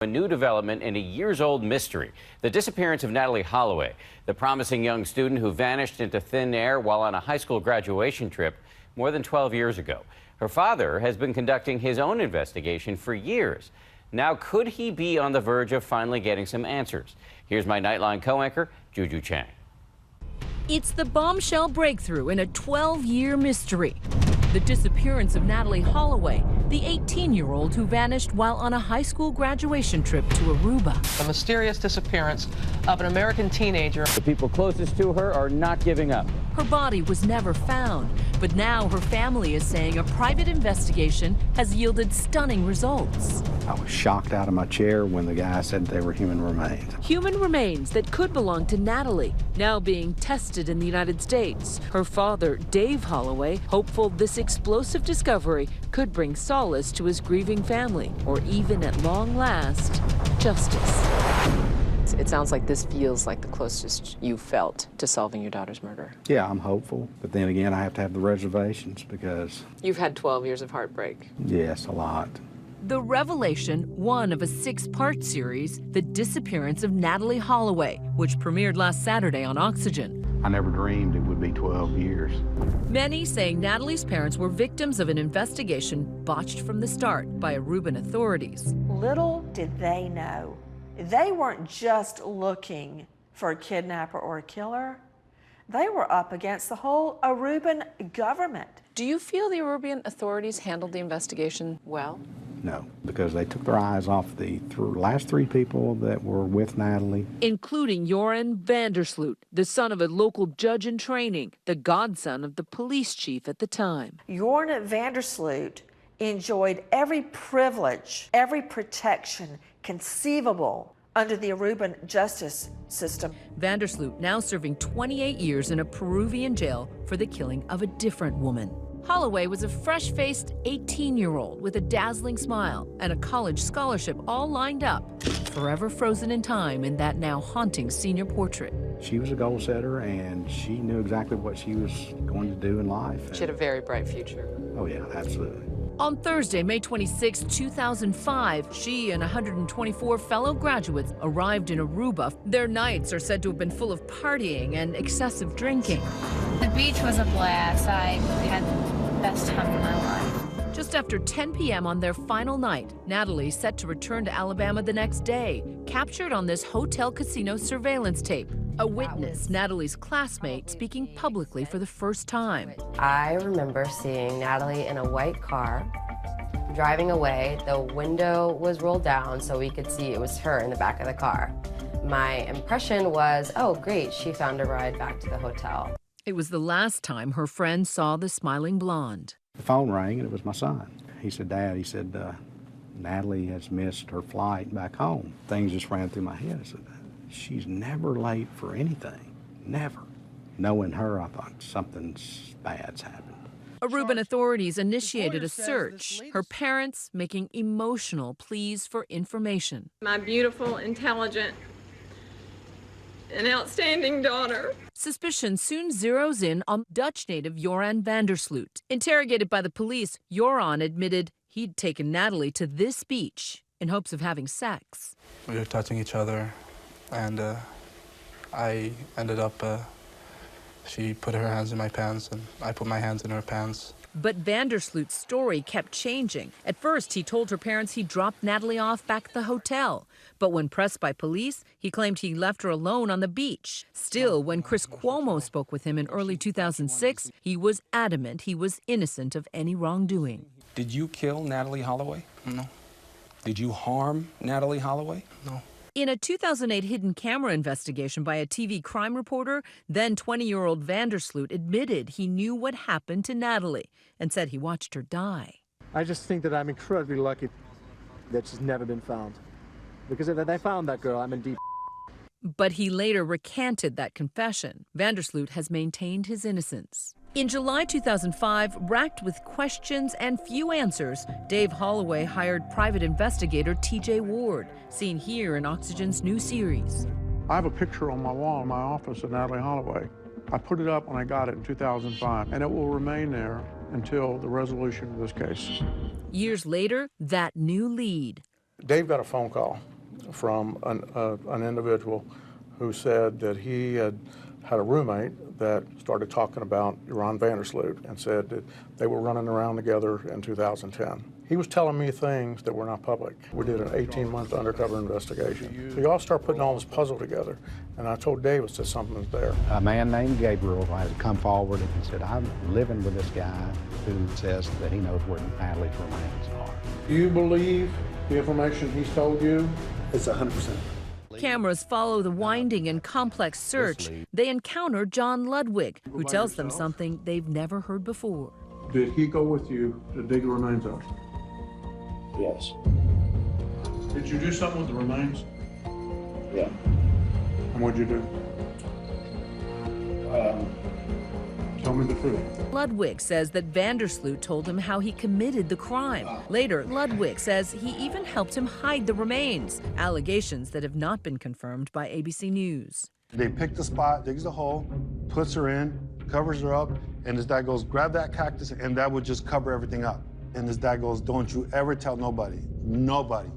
A new development in a years-old mystery, the disappearance of Natalee Holloway, the promising young student who vanished into thin air while on a high school graduation trip more than 12 years ago. Her father has been conducting his own investigation for years. Now, could he be on the verge of finally getting some answers? Here's my Nightline co-anchor, Juju Chang. It's the bombshell breakthrough in a 12-year mystery. The disappearance of Natalee Holloway, the 18-year-old who vanished while on a high school graduation trip to Aruba. The mysterious disappearance of an American teenager. The people closest to her are not giving up. Her body was never found, but now her family is saying a private investigation has yielded stunning results. I was shocked out of my chair when the guy said they were human remains. Human remains that could belong to Natalee, now being tested in the United States. Her father, Dave Holloway, hopeful this explosive discovery could bring solace to his grieving family, or even at long last, justice. It sounds like this feels like the closest you felt to solving your daughter's murder. Yeah, I'm hopeful, but then again, I have to have the reservations because... You've had 12 years of heartbreak. Yes, a lot. The revelation, one of a 6-part series, The Disappearance of Natalee Holloway, which premiered last Saturday on Oxygen. I never dreamed it would be 12 years. Many saying Natalee's parents were victims of an investigation botched from the start by Aruban authorities. Little did they know, they weren't just looking for a kidnapper or a killer. They were up against the whole Aruban government. Do you feel the Aruban authorities handled the investigation well? No, because they took their eyes off the last 3 people that were with Natalee. Including Joran Vandersloot, the son of a local judge in training, the godson of the police chief at the time. Joran Vandersloot enjoyed every privilege, every protection conceivable under the Aruban justice system. Vandersloot now serving 28 years in a Peruvian jail for the killing of a different woman. Holloway was a fresh-faced 18-year-old with a dazzling smile and a college scholarship all lined up, forever frozen in time in that now haunting senior portrait. She was a goal setter, and she knew exactly what she was going to do in life. She had a very bright future. Oh, yeah, absolutely. On Thursday, May 26, 2005, she and 124 fellow graduates arrived in Aruba. Their nights are said to have been full of partying and excessive drinking. The beach was a blast. I had the best time of my life. Just after 10 p.m. on their final night, Natalee set to return to Alabama the next day, captured on this hotel casino surveillance tape. A witness, Natalee's classmate, speaking publicly for the first time. I remember seeing Natalee in a white car, driving away. The window was rolled down so we could see it was her in the back of the car. My impression was, oh great, she found a ride back to the hotel. It was the last time her friend saw the smiling blonde. The phone rang, and it was my son. He said, Dad, Natalee has missed her flight back home. Things just ran through my head. I said, she's never late for anything, never. Knowing her, I thought something bad's happened. Aruban authorities initiated a search, her parents making emotional pleas for information. My beautiful, intelligent, and outstanding daughter. Suspicion soon zeroes in on Dutch native Joran Vandersloot. Interrogated by the police, Joran admitted he'd taken Natalee to this beach in hopes of having sex. We were touching each other, and I ended up, she put her hands in my pants, and I put my hands in her pants. But Vandersloot's story kept changing. At first, he told her parents he dropped Natalee off back at the hotel. But when pressed by police, he claimed he left her alone on the beach. Still, when Chris Cuomo spoke with him in early 2006, he was adamant he was innocent of any wrongdoing. Did you kill Natalee Holloway? No. Did you harm Natalee Holloway? No. In a 2008 hidden camera investigation by a TV crime reporter, then 20-year-old Vandersloot admitted he knew what happened to Natalee and said he watched her die. I just think that I'm incredibly lucky that she's never been found. Because if they found that girl, I'm in deep. But he later recanted that confession. Vandersloot has maintained his innocence. In July 2005, racked with questions and few answers, Dave Holloway hired private investigator T.J. Ward, seen here in Oxygen's new series. I have a picture on my wall in my office of Natalee Holloway. I put it up when I got it in 2005, and it will remain there until the resolution of this case. Years later, that new lead. Dave got a phone call from an individual who said that he had a roommate that started talking about Ron Vandersloot and said that they were running around together in 2010. He was telling me things that were not public. We did an 18-month undercover investigation. So you all start putting all this puzzle together, and I told Davis that something was there. A man named Gabriel has come forward and he said, I'm living with this guy who says that he knows where Natalie's remains are. Do you believe the information he's told you? It's 100%. Cameras follow the winding and complex search. They encounter John Ludwig, who tells them something they've never heard before. Did he go with you to dig the remains up? Yes. Did you do something with the remains? Yeah. And what'd you do? Tell me the truth. Ludwig says that Vandersloot told him how he committed the crime. Later, Ludwig says he even helped him hide the remains, allegations that have not been confirmed by ABC News. They pick the spot, digs a hole, puts her in, covers her up, and his dad goes, grab that cactus, and that would just cover everything up. And his dad goes, don't you ever tell nobody, nobody.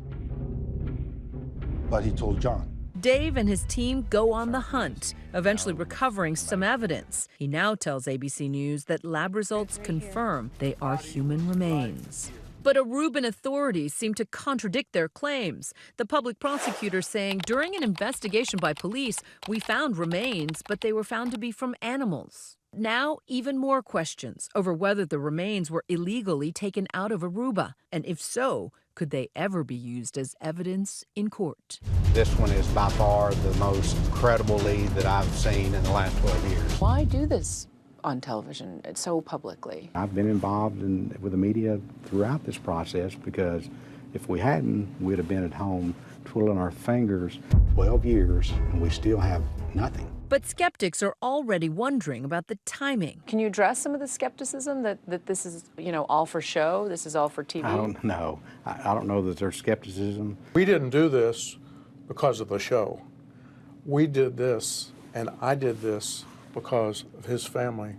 But he told John. Dave and his team go on the hunt, eventually recovering some evidence. He now tells ABC News that lab results confirm they are human remains. But Aruban authorities seem to contradict their claims. The public prosecutor saying during an investigation by police, we found remains, but they were found to be from animals. Now, even more questions over whether the remains were illegally taken out of Aruba, and if so, could they ever be used as evidence in court? This one is by far the most credible lead that I've seen in the last 12 years. Why do this on television so publicly? I've been involved with the media throughout this process because if we hadn't, we'd have been at home twiddling our fingers 12 years and we still have nothing. But skeptics are already wondering about the timing. Can you address some of the skepticism that this is, all for show, this is all for TV? I don't know. I don't know that there's skepticism. We didn't do this because of the show. We did this, and I did this because of his family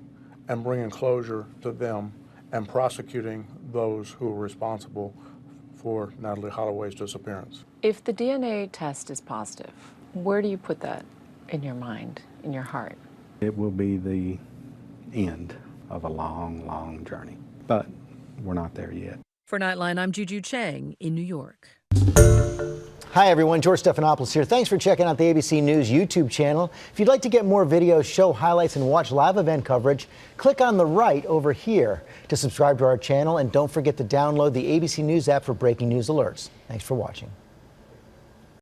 and bringing closure to them and prosecuting those who were responsible for Natalee Holloway's disappearance. If the DNA test is positive, where do you put that in your mind, in your heart? It will be the end of a long, long journey, but we're not there yet. For Nightline, I'm Juju Chang in New York. Hi everyone, George Stephanopoulos here. Thanks for checking out the ABC News YouTube channel. If you'd like to get more videos, show highlights, and watch live event coverage, click on the right over here to subscribe to our channel, and don't forget to download the ABC News app for breaking news alerts. Thanks for watching.